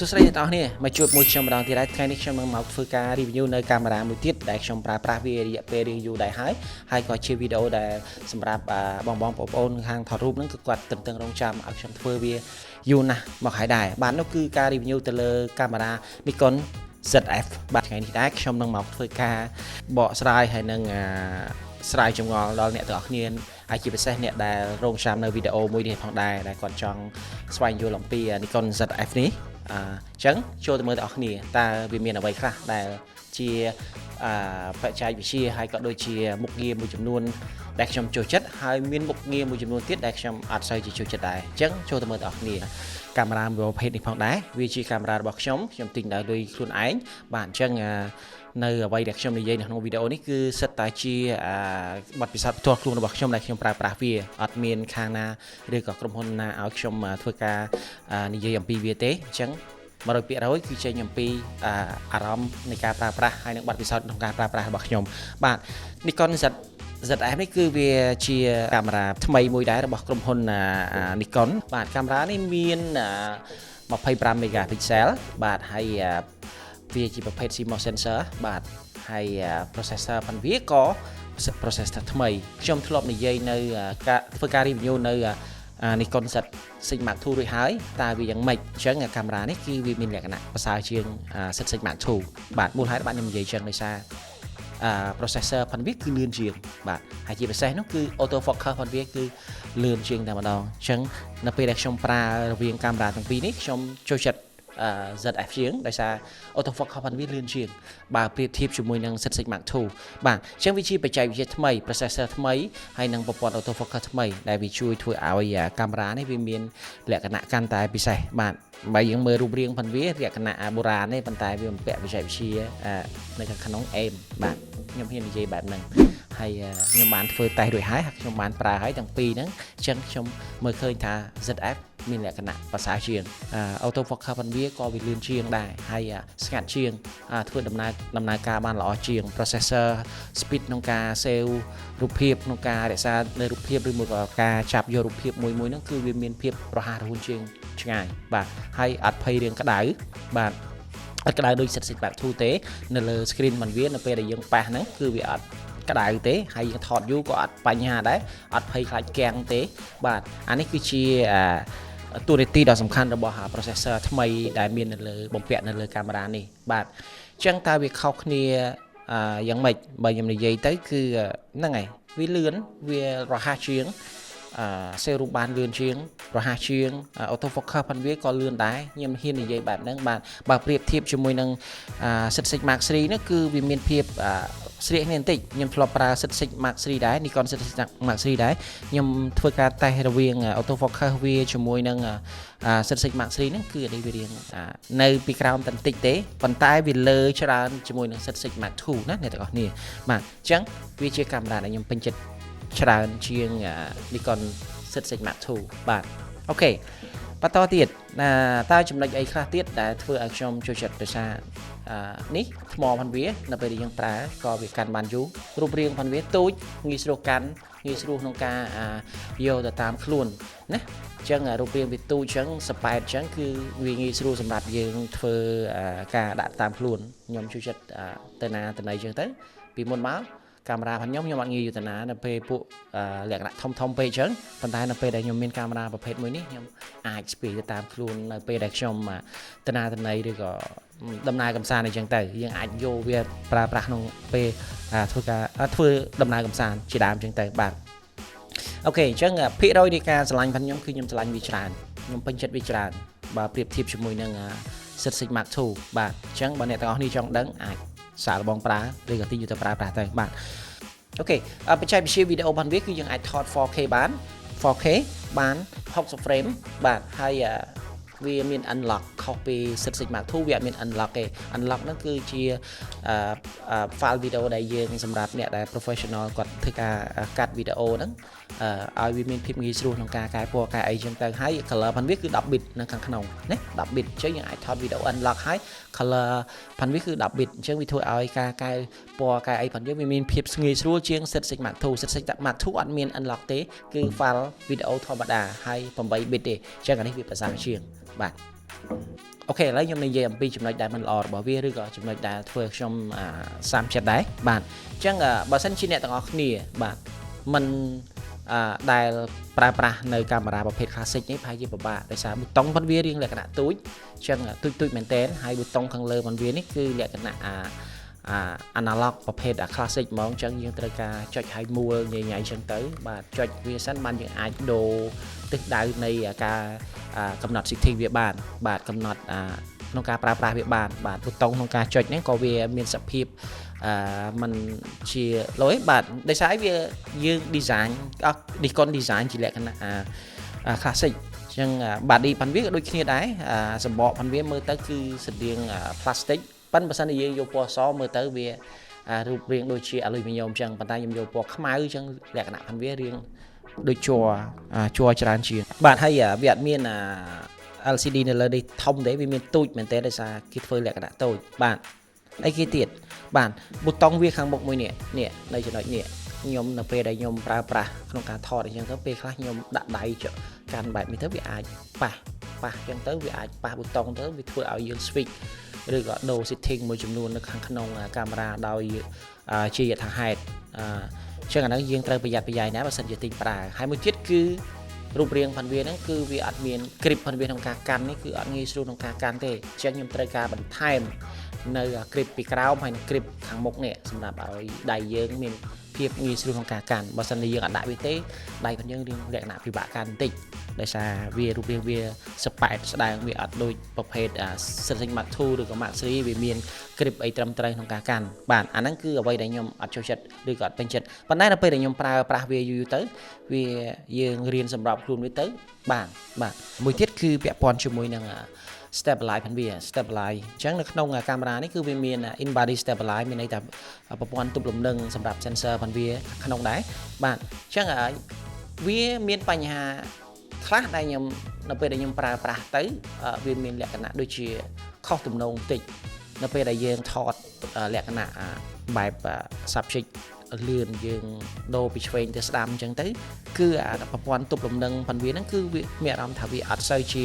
សួស្តីអ្នកនរគ្នាមកជួបមួយខ្ញុំម្ដងទៀតហើយថ្ងៃនេះខ្ញុំនឹងមកធ្វើការ review នៅកាមេរ៉ាមួយទៀតដែលខ្ញុំប្រើប្រាស់វារយៈពេលរៀងយូរដែរហើយក៏ជាវីដេអូដែលសម្រាប់បងប្អូនខាងថតរូបហ្នឹងគឺគាត់ទន្ទឹងរង់ចាំឲ្យខ្ញុំធ្វើវាយូរណាស់មកហើយដែរបាទនោះគឺការ review ទៅលើកាមេរ៉ា Nikon ZF បាទថ្ងៃនេះដែរខ្ញុំនឹងមកធ្វើការបកស្រាយហើយនឹងស្រាយចម្ងល់ដល់អ្នកទាំងអស់គ្នាហើយជាពិសេសអ្នកដែលរងចាំនៅវីដេអូមួយនេះផងដែរដែលគាត់ចង់ស្វែងយល់អំពី Nikon ZF នេះអញ្ចឹងចូលទៅមើលទាំងអស់គ្នាតើវាមានអ្វីខ្លះដែលជាបច្ចេកវិទ្យាហើយក៏ដូចជាមុខងារមួយចំនួនដែលខ្ញុំចូលចិត្តហើយមានមុខងារមួយចំនួនទៀតដែលខ្ញុំអត់សូវជាចូលចិត្តដែរអញ្ចឹងចូលទៅមើលទាំងអស់គ្នាកាមេរ៉ាមួយប្រភេទនេះផងដែរវាជាកាមេរ៉ារបស់ខ្ញុំទិញដោយលុយខ្លួនឯងបាទអញ្ចឹងនៅអ្វីដែលខ្ញុំនិយាយនៅក្នុងវីដេអូនេះគឺសិតតែជាបទពិសោធន៍ផ្ទាល់ខ្លួនរបស់ខ្ញុំដែលខ្ញុំប្រើប្រាស់វាអត់មានខាងណាឬក៏ក្រុមហ៊ុនណាឲ្យខ្ញុំធ្វើការនិយាយអំពីវាទេអញ្ចឹង100%គឺចេញអំពីអារម្មណ៍នៃការប្រើប្រាស់ហើយនិងបទពិសោធន៍ក្នុងការប្រើប្រាស់របស់ខ្ញុំបាទ Nikon ZF នេះគឺវាជាកាមេរ៉ាថ្មីមួយដែររបស់ក្រុមហ៊ុន Nikon បាទកាមេរ៉ានេះមាន25 megapixel បាទហើយវាជាប្រភេទ CMOS sensor បាទហើយ processor ផងវាក៏ processor ថ្មីខ្ញុំធ្លាប់និយាយនៅការធ្វើការ review នៅNikon Z6 Mark II រួចហើយតើវាយ៉ាងម៉េចអញ្ចឹងកាមេរ៉ានេះគឺវាមានលក្ខណៈប្រសើរជាង Z6 Mark II បាទមូលហេតុបានខ្ញុំនិយាយចឹងដោយសារprocessor ផងវាគឺលឿនជាងបាទហើយជាពិសេសនោះគឺ auto focus ផងវាគឺលឿនជាងតែម្ដងអញ្ចឹងនៅពេលដែលខ្ញុំប្រើរវាងកាមេរ៉ាទាំងពីរនេះខ្ញុំចូលចិត្តZF ជាងដោយសារ auto focus ផងវាលឿនជាងបើប្រៀបធៀបជាមួយនឹង Z6 Mark II បាទអញ្ចឹងវាជាបច្ចេកវិទ្យាថ្មី processor ថ្មីហើយនឹងប្រព័ន្ធ auto focus ថ្មីដែលវាជួយធ្វើឲ្យកាមេរ៉ានេះវាមានលក្ខណៈកាន់តែពិសេសបាទបើយើងមើលរូបរាងផងវាលក្ខណៈបុរាណទេប៉ុន្តែវាបំពាក់បច្ចេកវិទ្យានៅខាងក្នុងអេមបាទខ្ញុំហ៊ាននិយាយបែបហ្នឹងហើយខ្ញុំបានធ្វើតេស្តរួចហើយខ្ញុំបានប្រើហើយទាំងពីរហ្នឹងអញ្ចឹងខ្ញុំមើលឃើញថា ZF មានលក្ខណៈប្រសើរជាង auto focus ផងវាក៏វាលឿនជាងដែរហើយស្ងាត់ជាងធ្វើដំណើរការបានល្អជាង processor speed ក្នុងការ save រូបភាពក្នុងការរក្សានៅរូបភាពឬមួយក៏ការចាប់យករូបភាពមួយហ្នឹងគឺវាមានភាពរហ័សរហួនជាងឆ្ងាយបាទហើយអត់ភ័យរឿងក្តៅបាទអត់ក្តៅដូច Z6 Mark II ទេនៅលើ screen មិនវានៅពេលដែលយើងប៉ះហ្នឹងគឺវាអត់ក្តៅទេហើយយើងថតយូរក៏អត់បញ្ហាដែរអត់ភ័យខ្លាចគាំងទេបាទអានេះគឺជាតួនាទីដ៏សំខាន់របស់ processor ថ្មីដែលមាននៅលើបំពាក់នៅលើកាមេរ៉ានេះបាទអញ្ចឹងតើវាខុសគ្នាយ៉ាងម៉េចបើខ្ញុំនិយាយទៅគឺហ្នឹងហើយវាលឿនវារហ័សជាងសេរូបបានលឿនជាងរហ័សជាង auto focus ផងវាក៏លឿនដែរខ្ញុំហ៊ាននិយាយបែបហ្នឹងបាទបើប្រៀបធៀបជាមួយនឹង Z6 Mark III នេះគឺវាមានភាពស្រៀកគ្នាបន្តិចខ្ញុំធ្លាប់ប្រើ Z6 Mark III ដែរ Nikon Z6 Mark III ដែរខ្ញុំធ្វើការតេស្តរវាង auto focus វាជាមួយនឹង Z6 Mark III ហ្នឹងគឺនេះវារៀងនៅពីក្រោមតែបន្តិចទេប៉ុន្តែវាលើច្រើនជាមួយនឹង Z6 Mark II ណាអ្នកទាំងអស់គ្នាបាទអញ្ចឹងវាជាកាមេរ៉ាដែលខ្ញុំពេញចិត្តច្រើនជាង Nikon Z6 Mark II បាទអូខេបន្តទៀតតើចំណុចអីខ្លះទៀតដែលធ្វើឲ្យខ្ញុំចូលចិត្តដោយសារនេះថ្មផងវានៅពេលដែលយើងប្រើក៏វាកាន់បានយូររូបរាងផងវាទូចងាយស្រួលកាន់ងាយស្រួលក្នុងការយកទៅតាមខ្លួនណាអញ្ចឹងរូបរាងវាទូចអញ្ចឹងសប៉ែតអញ្ចឹងគឺវាងាយស្រួលសម្រាប់យើងធ្វើការដាក់តាមខ្លួនខ្ញុំចូលចិត្តទៅណាទៅណីអញ្ចឹងទៅពីមុនមកកាមេរ៉ារបស់ខ្ញុំអត់ងាយយុទ្ធនានៅពេលពួកលក្ខណៈធំពេកអញ្ចឹងប៉ុន្តែនៅពេលដែលខ្ញុំមានកាមេរ៉ាប្រភេទមួយនេះខ្ញុំអាចស្ពីទៅតាមខ្លួននៅពេលដែលខ្ញុំទៅណាទៅណីឬក៏ដំណើរកម្សាន្តអីចឹងទៅយើងអាចយកវាប្រើប្រាស់ក្នុងពេលធ្វើដំណើរកម្សាន្តជាដើមអញ្ចឹងទៅបាទអូខេអញ្ចឹងភាគរយនៃការឆ្លាញ់របស់ខ្ញុំគឺខ្ញុំឆ្លាញ់វាច្រើនខ្ញុំពេញចិត្តវាច្រើនបើប្រៀបធៀបជាមួយនឹង Z6 Mark II បាទអញ្ចឹងបើអ្នកទាំងអស់គ្នាចង់ដឹងអាចសាកល្បងប្រើឬក៏ទិញយកទៅប្រើប្រាស់ទៅបាទអូខេបច្ចេកវិទ្យាវីដេអូរបស់វាគឺយើងអាចថត 4K បាន 4K បាន60 frame បាទហើយវាមាន unlock ខុសពី Z6 Mark II វាអត់មាន unlock ទេ unlock ហ្នឹងគឺជា file video ដែលយើងសម្រាប់អ្នកដែល professional គាត់ធ្វើការកាត់វីដេអូហ្នឹងឲ្យវាមានភាពងាយស្រួលក្នុងការកែពណ៌កែអីចឹងទៅហើយ color ផងវាគឺ10 bit នៅខាងក្នុងណា10 bit អញ្ចឹងយើងអាចថតវីដេអូ unlock ហើយ color ផងវាគឺ 10 bit អញ្ចឹងវាធ្វើឲ្យការកែពណ៌កែអីផងវាមានភាពងាយស្រួលជាង Z6 Mark II Z6 Mark II អត់មាន unlock ទេគឺ file វីដេអូធម្មតាហើយ8 bit ទេអញ្ចឹងអានេះវាប្រសើរជាងបាទ អូខេឥឡូវខ្ញុំនិយាយអំពីចំណុចដែលមិនល្អរបស់វាឬក៏ចំណុចដែលធ្វើខ្ញុំសាមចិត្តដែរបាទអញ្ចឹងបើសិនជាអ្នកទាំងអស់គ្នាបាទមិនដែលប្រើប្រាស់នៅកាមេរ៉ាប្រភេទ classic នេះប្រហែលជាពិបាកដោយសារប៊ូតុងរបស់វារៀងលក្ខណៈទូចអញ្ចឹងទូចមែនតើហើយប៊ូតុងខាងលើរបស់វានេះគឺលក្ខណៈanalog ប្រភេទ classic ហ្មងអញ្ចឹងយើងត្រូវការចុចឲ្យមួលញញ៉ៃអញ្ចឹងទៅបាទចុចវាសិនបានយើងអាចដូរទិសដៅនៃការកំណត់ setting វាបានបាទកំណត់ក្នុងការប្រើប្រាស់វាបានបាទប៊ូតុងក្នុងការចុចនេះក៏វាមានសភាពมันជាលុយបាទដោយសារវាយើង design Nikon design ជាលក្ខណៈ classic អញ្ចឹង body ផាន់វាក៏ដូចគ្នាដែរសម្បកផាន់វាមើលទៅគឺស្រដៀង plastic ប៉ុន្តែបើសិនជាយើងយកពណ៌សមើលទៅវារូបរាងដូចជា aluminum អញ្ចឹងប៉ុន្តែខ្ញុំយកពណ៌ខ្មៅអញ្ចឹងលក្ខណៈផាន់វារាងដូចជ័រច្រើនជាងបាទហើយវាអត់មានLCD នៅលើនេះធំទេវាមានទូចមែនទេដោយសារគេធ្វើលក្ខណៈតូចបាទអីគេទៀតបាទប៊ូតុងវាខាងមុខមួយនេះនៅចំណុចនេះខ្ញុំនៅពេលដែលខ្ញុំប្រើប្រាស់ក្នុងការថតអញ្ចឹងទៅពេលខ្លះខ្ញុំដាក់ដៃកាន់បែបនេះទៅវាអាចប៉ះអញ្ចឹងទៅវាអាចប៉ះប៊ូតុងទៅវាធ្វើឲ្យយើង switch ឬក៏ដូរ setting មួយចំនួននៅខាងក្នុងកាមេរ៉ាដោយជាយថាហេតុអញ្ចឹងអាហ្នឹងយើងត្រូវប្រយ័ត្នប្រយែងណាបើសិនជាទិញប្រើហើយមួយទៀតគឺរូបរាងផាន់វាហ្នឹងគឺវាអត់មាន grip ផាន់វាក្នុងការកាន់នេះគឺអត់ងាយស្រួលក្នុងការកាន់ទេអញ្ចឹងខ្ញុំត្រូវការបន្ថែមនៅ grip ពីក្រោមហើយនឹង grip ខាងមុខនេះសម្រាប់ឲ្យដៃយើងមានភាពងាយស្រួលក្នុងការកាន់បើសិនជាយើងអត់ដាក់វាទេដៃរបស់យើងរៀងលក្ខណៈពិបាកកាន់បន្តិចដោយសារវារូបរាងវាសប៉ែតស្ដើងវាអត់ដូចប្រភេទ Setting Mark II ឬក៏ Mark III វាមាន grip អីត្រឹមត្រូវក្នុងការកាន់បាទអាហ្នឹងគឺអ្វីដែលខ្ញុំអត់ចូលចិត្តឬក៏អត់ពេញចិត្តប៉ុន្តែនៅពេលដែលខ្ញុំប្រើប្រាស់វាយូរទៅវាយើងរៀនសម្រាប់ខ្លួនវាទៅបាទមួយទៀតគឺពាក់ព័ន្ធជាមួយនឹងstabilize ផងវា stabilize អញ្ចឹងនៅក្នុងកាមេរ៉ានេះគឺវាមាន in body stabilize មានន័យថាប្រព័ន្ធទប់លំនឹងសម្រាប់ sensor ផងវាក្នុងដែរបាទអញ្ចឹងវាមានបញ្ហាខ្លះដែលខ្ញុំនៅពេលដែលខ្ញុំប្រើប្រាស់ទៅវាមានលក្ខណៈដូចជាខុសទំនងបន្តិចនៅពេលដែលយើងថតលក្ខណៈបែប subject លឿនយើងដូរពីឆ្វេងទៅស្ដាំអញ្ចឹងទៅគឺប្រព័ន្ធទប់លំនឹងផងវាហ្នឹងគឺវាមានអារម្មណ៍ថាវាអត់សូវជា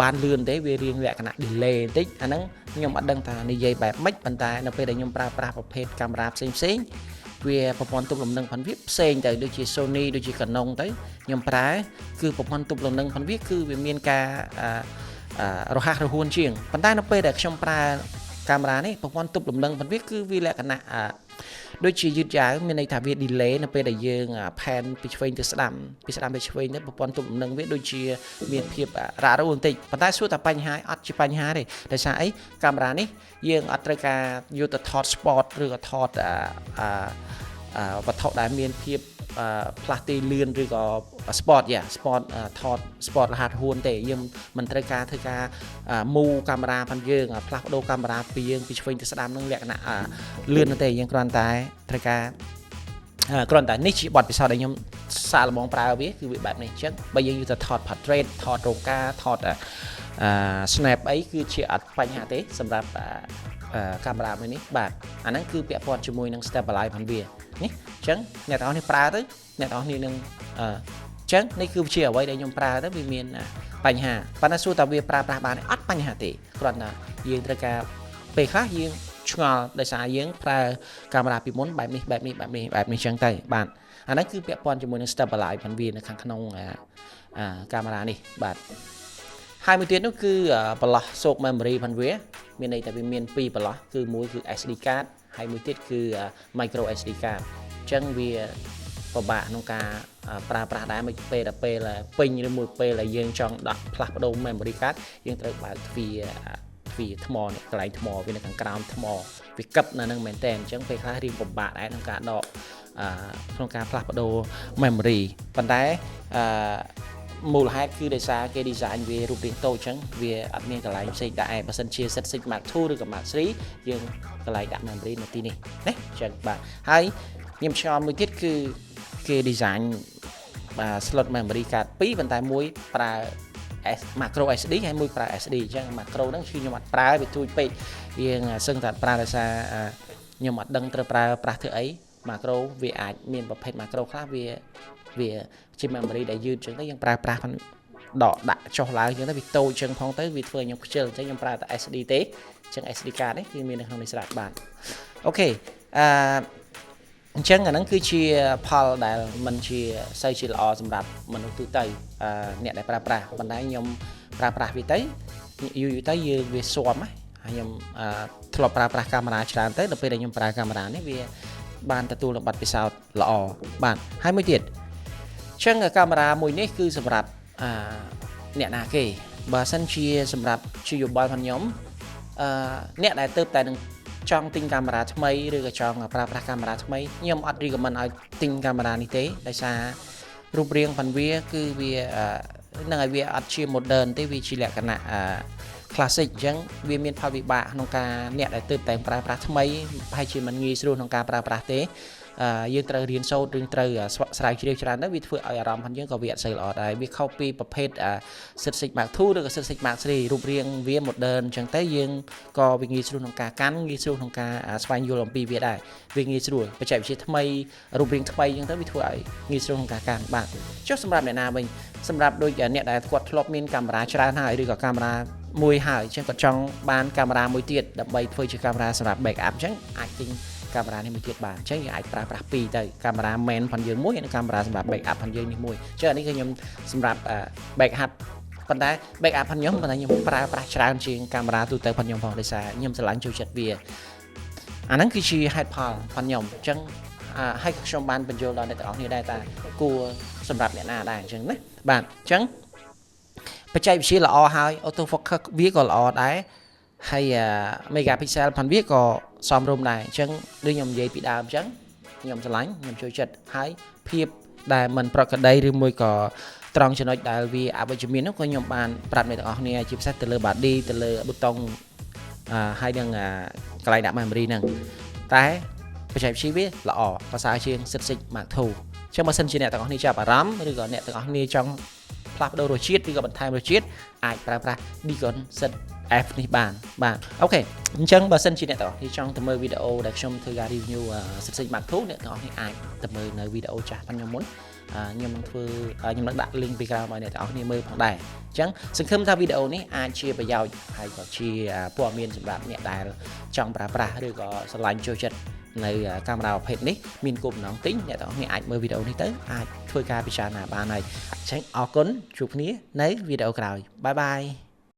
បានលឿនទេវារៀងលក្ខណៈ delay បន្តិចអាហ្នឹងខ្ញុំអត់ដឹងថានិយាយបែបម៉េចប៉ុន្តែនៅពេលដែលខ្ញុំប្រើប្រាស់ប្រភេទកាមេរ៉ាផ្សេងវាប្រព័ន្ធទប់លំនឹងផងវាផ្សេងទៅដូចជា Sony ដូចជា Canon ទៅខ្ញុំប្រើគឺប្រព័ន្ធទប់លំនឹងផងវាគឺវាមានការរហ័សរហួនជាងប៉ុន្តែនៅពេលដែលខ្ញុំប្រើកាមេរ៉ានេះប្រព័ន្ធទប់លំនឹងផងវាគឺវាលក្ខណៈដូចជាយឺតយ៉ាវមានន័យថាវា delay នៅពេលដែលយើងផែនពីឆ្វេងទៅស្ដាំពីស្ដាំទៅឆ្វេងទៅប្រព័ន្ធទប់លំនឹងវាដូចជាមានភាពរ៉ាក់រ៉ូបន្តិចប៉ុន្តែសួរតែបញ្ហាអត់ជាបញ្ហាទេដោយសារអីកាមេរ៉ានេះយើងអត់ត្រូវការយកទៅថត sport ឬក៏ថតវត្ថុដែលមានភាពផ្លាស់ទីលឿនឬក៏ sport ថត sport រហ័សរហួនទេយើងមិនត្រូវការធ្វើការមូកាមេរ៉ាផងយើងផ្លាស់ប្ដូរកាមេរ៉ាពីយើងពីឆ្វេងទៅស្ដាំនឹងលក្ខណៈលឿនទេយើងគ្រាន់តែត្រូវការនេះជាបទពិសោធន៍ដែលខ្ញុំសាកល្បងប្រើវាគឺវាបែបនេះអញ្ចឹងបើយើងយកទៅថត portrait ថតរោងការថតsnap អីគឺជាអត់បញ្ហាទេសម្រាប់កាមេរ៉ាមួយនេះបាទអាហ្នឹងគឺពាក់ព័ន្ធជាមួយនឹង stabilize ផងវានេះអញ្ចឹងអ្នកទាំងអស់នេះប្រើទៅអ្នកទាំងអស់នេះនឹងអញ្ចឹងនេះគឺជាអ្វីដែលខ្ញុំប្រើទៅវាមានបញ្ហាប៉ុន្តែសួរថាវាប្រើប្រាស់បានអត់បញ្ហាទេគ្រាន់តែយើងត្រូវការពេលខ្លះយើងឆ្ងល់ដោយសារយើងប្រើកាមេរ៉ាពីមុនបែបនេះអញ្ចឹងទៅបាទអាហ្នឹងគឺពាក់ព័ន្ធជាមួយនឹង stabilize ផងវានៅខាងក្នុងកាមេរ៉ានេះបាទហើយមួយទៀតនោះគឺបន្លោះសោក memory ផងវាមានន័យថាវាមាន2បន្លោះគឺមួយគឺ SD card ហើយមួយទៀតគឺ micro SD card អញ្ចឹងវាពិបាកក្នុងការប្រើប្រាស់ដែរមួយពេលដល់ពេលពេញឬមួយពេលដែលយើងចង់ដាក់ផ្លាស់ប្ដូរ memory card យើងត្រូវបើកទ្វារថ្មនេះកន្លែងថ្មវានៅខាងក្រោមថ្មវាកឹបនៅនឹងមែនតើអញ្ចឹងពេលខ្លះរៀងពិបាកដែរក្នុងការដកក្នុងការផ្លាស់ប្ដូរ memory ប៉ុន្តែមូលហេតុគឺដោយសារគេ design វារូបរាងតូចអញ្ចឹងវាអត់មានកន្លែងផ្សេងដែរបើសិនជា Set Mark II ឬក៏ Mark III យើងកន្លែងដាក់ memory នៅទីនេះណាអញ្ចឹងបាទហើយខ្ញុំឆ្ងល់មួយទៀតគឺគេ design slot memory card 2ប៉ុន្តែមួយប្រើ macro SD ហើយមួយប្រើ SD អញ្ចឹង macro ហ្នឹងគឺខ្ញុំអត់ប្រើវាទូចពេកយើងសឹងតែប្រើដោយសារខ្ញុំអត់ដឹងត្រូវប្រើប្រាស់ធ្វើអី macro វាអាចមានប្រភេទ macro ខ្លះវាជា memory ដែលយឺតអញ្ចឹងទៅយើងប្រើប្រាស់ đỏ đã cho lá chúng ta bị tô chân phong tới vì thường nhóm chơi cho nhóm pra tại SD tế chân SD card đấy thì mình được không để sạc bạn ok chân là nó cứ chia Paul đại mình chia xây chỉ lò sầm đạp mình từ tây nhẹ đại pra mình đã nhóm pra vì tới yêu tới như về xóm ấy nhóm thọ pra camera tràn tới được về nhóm pra camera này vì ban tatu là bật phía sau lò bạn 20 tiền chân ở camera mùi này cứ sầm đạp nhẹ nà kì bà sân chia sầm đạp chia dùng bao phần nhóm nhẹ đại tớp tại đừng trong tinh camera thay mấy rồi trong pra camera thay mấy nhưng mà đi của mình ở tinh camera như thế đại xa rụp riêng phần vía cứ vì nơi vì ở chia một đơn tới vì chỉ là cái nạ classic chẳng vì miền pha bị bạ nông ca nhẹ đại tớp tại pra thay mấy hay chỉ mình nghi luôn nông ca pra thế dương trời riêng sâu riêng trời sài chiều tràn đó vì phơi ở rام phần dương có việc xây lọ đại vì copyประเภทសិទ្ធិមកធូឬក៏សិទ្ធិមកស្រីរូបរាងវាmột đơnចឹងទៅយើងក៏វាងាយស្រួលក្នុងការកាន់ងាយស្រួលក្នុងការស្វែងយល់អំពីវាដែរវាងាយស្រួលបច្ចេកវិទ្យាថ្មីរូបរាងថ្មីចឹងទៅវាធ្វើឲ្យងាយស្រួលក្នុងការកាន់បាទចុះសម្រាប់អ្នកណាវិញសម្រាប់ដូចអ្នកដែលគាត់ធ្លាប់មានកាមេរ៉ាច្រើនហើយឬក៏កាមេរ៉ាមួយហើយចឹងគាត់ចង់បានកាមេរ៉ាមួយទៀតដើម្បីធ្វើជាកាមេរ៉ាសម្រាប់ backup ចឹងអាចទិញកាមេរ៉ានេះមួយទៀតបានអញ្ចឹងយើងអាចប្រើប្រាស់ពីរទៅកាមេរ៉ា main ផងយើងមួយនិងកាមេរ៉ាសម្រាប់ backup ផងយើងនេះមួយអញ្ចឹងអានេះគឺខ្ញុំសម្រាប់ backup ប៉ុន្តែ backup ផងខ្ញុំប៉ុន្តែខ្ញុំប្រើប្រាស់ច្រើនជាងកាមេរ៉ាទូទៅផងខ្ញុំផងដោយសារខ្ញុំស្រឡាញ់ចូលចិត្តវាអាហ្នឹងគឺជាហេតុផលផងខ្ញុំអញ្ចឹងឲ្យខ្ញុំបានបញ្យល់ដល់អ្នកទាំងអស់គ្នាដែរតាគួរសម្រាប់អ្នកណាដែរអញ្ចឹងណាបាទអញ្ចឹងបច្ចេកវិទ្យាល្អហើយ auto focus វាក៏ល្អដែរហើយ megapixel ផងវាក៏សមរម្យដែរអញ្ចឹងដូចខ្ញុំនិយាយពីដើមអញ្ចឹងខ្ញុំស្រឡាញ់ខ្ញុំចូលចិត្តហើយភាពដែលមិនប្រក្រតីឬមួយក៏ត្រង់ចំណុចដែលវាអវិជ្ជមាននោះក៏ខ្ញុំបានប្រាប់អ្នកទាំងអស់គ្នាជាពិសេសទៅលើ body ទៅលើប៊ូតុងហើយនឹងកន្លែងដាក់ memory ហ្នឹងតែបច្ចេកវិទ្យាវាល្អប្រសើរជាង Six Mark II អញ្ចឹងបើសិនជាអ្នកទាំងអស់គ្នាចាប់អារម្មណ៍ឬក៏អ្នកទាំងអស់គ្នាចង់ផ្លាស់ប្ដូររសជាតិឬក៏បន្ថែមរសជាតិអាចប្រើប្រាស់ Nikon F នេះបានអូខេអញ្ចឹងបើសិនជាអ្នកទាំងអស់គ្នាចង់ទៅមើលវីដេអូដែលខ្ញុំធ្វើការ review Six Mark II អ្នកទាំងអស់គ្នាអាចទៅមើលនៅវីដេអូចាស់ផងខ្ញុំមុនខ្ញុំនឹងដាក់ link ពីក្រោមឲ្យអ្នកទាំងអស់គ្នាមើលផងដែរអញ្ចឹងសង្ឃឹមថាវីដេអូនេះអាចជាប្រយោជន៍ហើយក៏ជាព័ត៌មានសម្រាប់អ្នកដែលចង់ប្រើប្រាស់ឬក៏ស្រឡាញ់ចូលចិត្តនៅកាមេរ៉ាប្រភេទនេះមានគោលបំណងទិញអ្នកទាំងអស់គ្នាអាចមើលវីដេអូនេះទៅអាចធ្វើការពិចារណាបានហើយអញ្ចឹងអរគុណជួបគ្នានៅវីដេអូក្រោយបាយបាយ